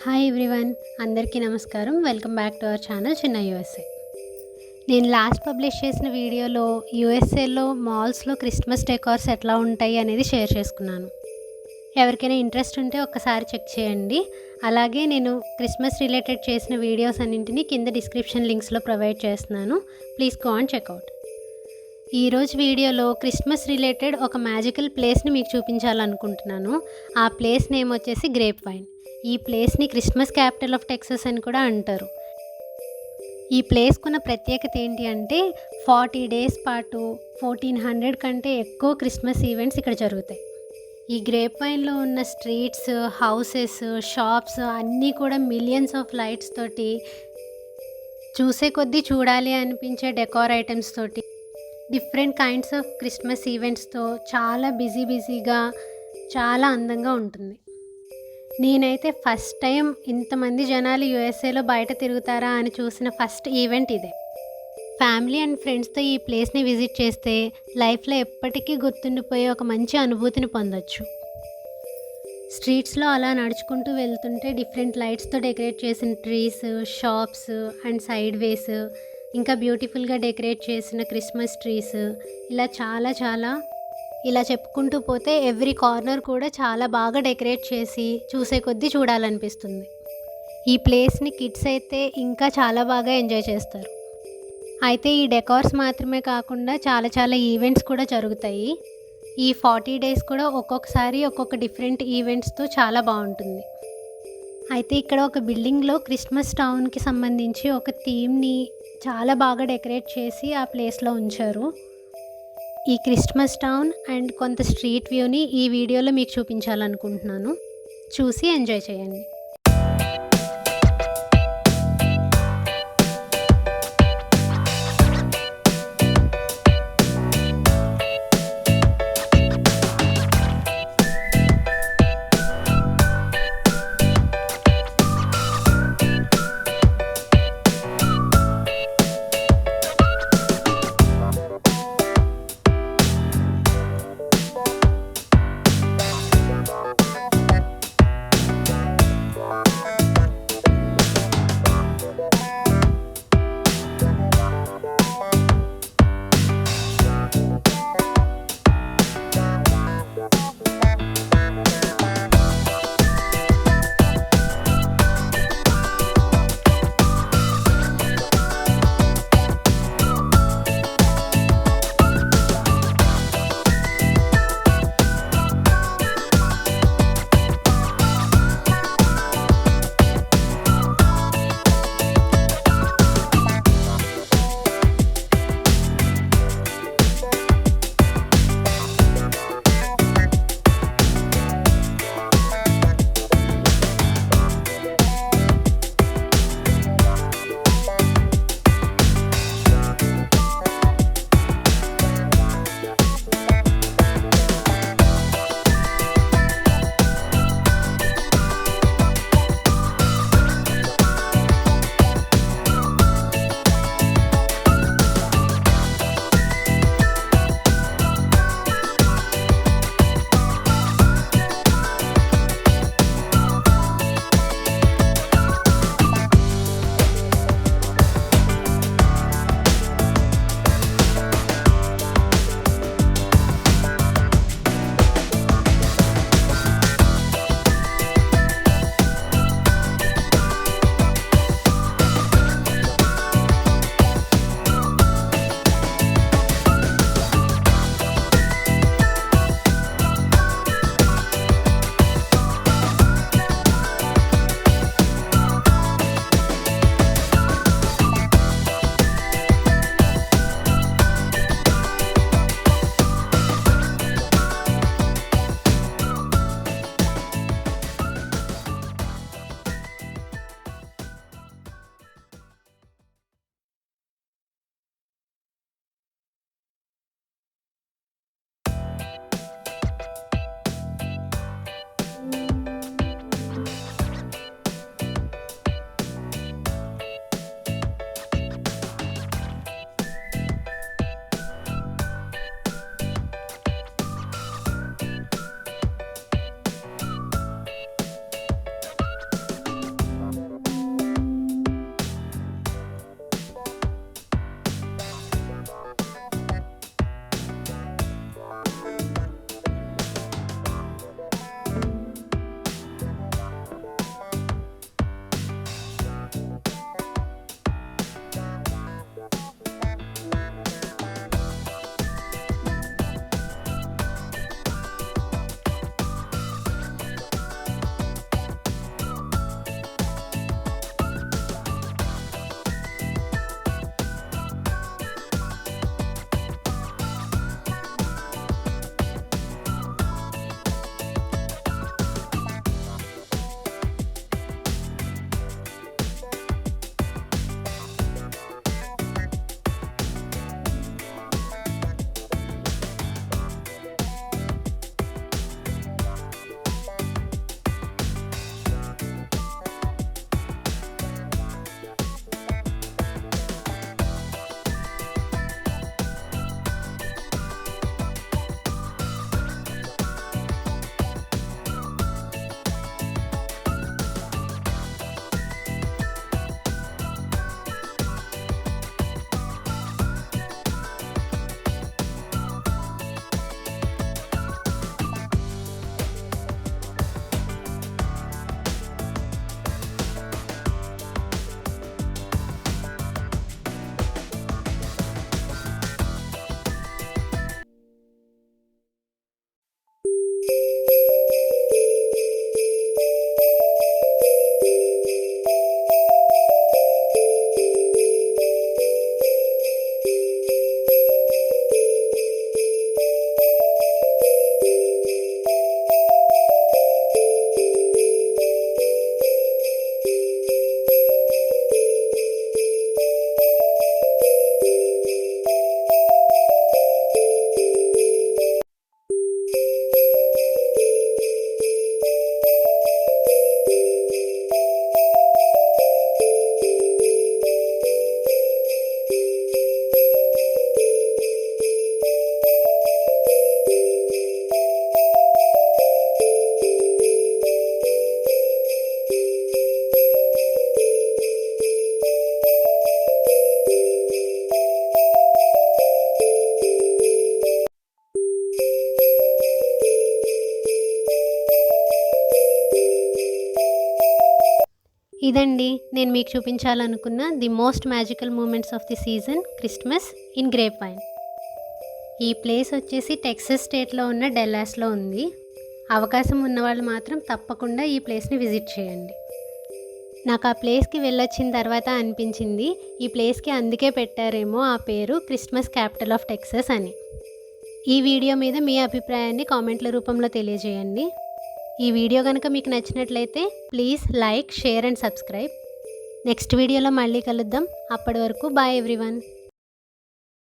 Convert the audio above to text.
Hi everyone, అందరికీ నమస్కారం. Welcome back to our channel చిన్న యూఎస్ఏ. నేను లాస్ట్ పబ్లిష్ చేసిన వీడియోలో యూఎస్ఏలో మాల్స్లో క్రిస్మస్ డెకార్స్ ఎట్లా ఉంటాయి అనేది షేర్ చేసుకున్నాను. ఎవరికైనా ఇంట్రెస్ట్ ఉంటే ఒక్కసారి చెక్ చేయండి. అలాగే నేను క్రిస్మస్ రిలేటెడ్ చేసిన వీడియోస్ అన్నింటినీ కింద డిస్క్రిప్షన్ లింక్స్లో ప్రొవైడ్ చేస్తున్నాను. Please go and checkout. ఈరోజు వీడియోలో క్రిస్మస్ రిలేటెడ్ ఒక మ్యాజికల్ ప్లేస్ని మీకు చూపించాలనుకుంటున్నాను. ఆ ప్లేస్ నేమ్ వచ్చేసి గ్రేప్ వైన్. ఈ ప్లేస్ని క్రిస్మస్ క్యాపిటల్ ఆఫ్ టెక్సస్ అని కూడా అంటారు. ఈ ప్లేస్కున్న ప్రత్యేకత ఏంటి అంటే 40 డేస్ పాటు 1400 కంటే ఎక్కువ క్రిస్మస్ ఈవెంట్స్ ఇక్కడ జరుగుతాయి. ఈ గ్రేప్ వైన్లో ఉన్న స్ట్రీట్స్, హౌసెస్, షాప్స్ అన్నీ కూడా మిలియన్స్ ఆఫ్ లైట్స్ తోటి, చూసే కొద్దీ చూడాలి అనిపించే డెకార్ ఐటమ్స్ తోటి, డిఫరెంట్ కైండ్స్ ఆఫ్ క్రిస్మస్ ఈవెంట్స్తో చాలా బిజీగా చాలా అందంగా ఉంటుంది. నేనైతే ఫస్ట్ టైం ఇంతమంది జనాలు యూఎస్ఏలో బయట తిరుగుతారా అని చూసిన ఫస్ట్ ఈవెంట్ ఇదే. ఫ్యామిలీ అండ్ ఫ్రెండ్స్తో ఈ ప్లేస్ని విజిట్ చేస్తే లైఫ్లో ఎప్పటికీ గుర్తుండిపోయే ఒక మంచి అనుభూతిని పొందొచ్చు. స్ట్రీట్స్లో అలా నడుచుకుంటూ వెళ్తుంటే డిఫరెంట్ లైట్స్తో డెకరేట్ చేసిన ట్రీస్, షాప్స్ అండ్ సైడ్ వేస్, ఇంకా బ్యూటిఫుల్గా డెకరేట్ చేసిన క్రిస్మస్ ట్రీస్, ఇలా చెప్పుకుంటూ పోతే ఎవ్రీ కార్నర్ కూడా చాలా బాగా డెకరేట్ చేసి చూసే కొద్దీ చూడాలనిపిస్తుంది. ఈ ప్లేస్ని కిడ్స్ అయితే ఇంకా చాలా బాగా ఎంజాయ్ చేస్తారు. అయితే ఈ డెకార్స్ మాత్రమే కాకుండా చాలా ఈవెంట్స్ కూడా జరుగుతాయి. ఈ 40 డేస్ కూడా ఒక్కొక్కసారి ఒక్కొక్క డిఫరెంట్ ఈవెంట్స్తో చాలా బాగుంటుంది. అయితే ఇక్కడ ఒక బిల్డింగ్లో క్రిస్మస్ టౌన్కి సంబంధించి ఒక థీమ్ని చాలా బాగా డెకరేట్ చేసి ఆ ప్లేస్లో ఉంచారు. ఈ క్రిస్మస్ టౌన్ అండ్ కొంత స్ట్రీట్ వ్యూని ఈ వీడియోలో మీకు చూపించాలనుకుంటున్నాను. చూసి ఎంజాయ్ చేయండి. ఇదండి నేను మీకు చూపించాలనుకున్న the most magical moments of the season Christmas in Grapevine. ఈ ప్లేస్ వచ్చేసి టెక్సస్ స్టేట్లో ఉన్న డెల్లాస్లో ఉంది. అవకాశం ఉన్నవాళ్ళు మాత్రం తప్పకుండా ఈ ప్లేస్ని విజిట్ చేయండి. నాకు ఆ ప్లేస్కి వెళ్ళొచ్చిన తర్వాత అనిపించింది ఈ ప్లేస్కి అందుకే పెట్టారేమో ఆ పేరు క్రిస్మస్ క్యాపిటల్ ఆఫ్ టెక్సస్ అని. ఈ వీడియో మీద మీ అభిప్రాయాన్ని కామెంట్ల రూపంలో తెలియజేయండి. ఈ వీడియో కనుక మీకు నచ్చినట్లయితే please like, share and subscribe. Next వీడియోలో మళ్ళీ కలుద్దాం. అప్పటి వరకు బాయ్ ఎవ్రీవన్.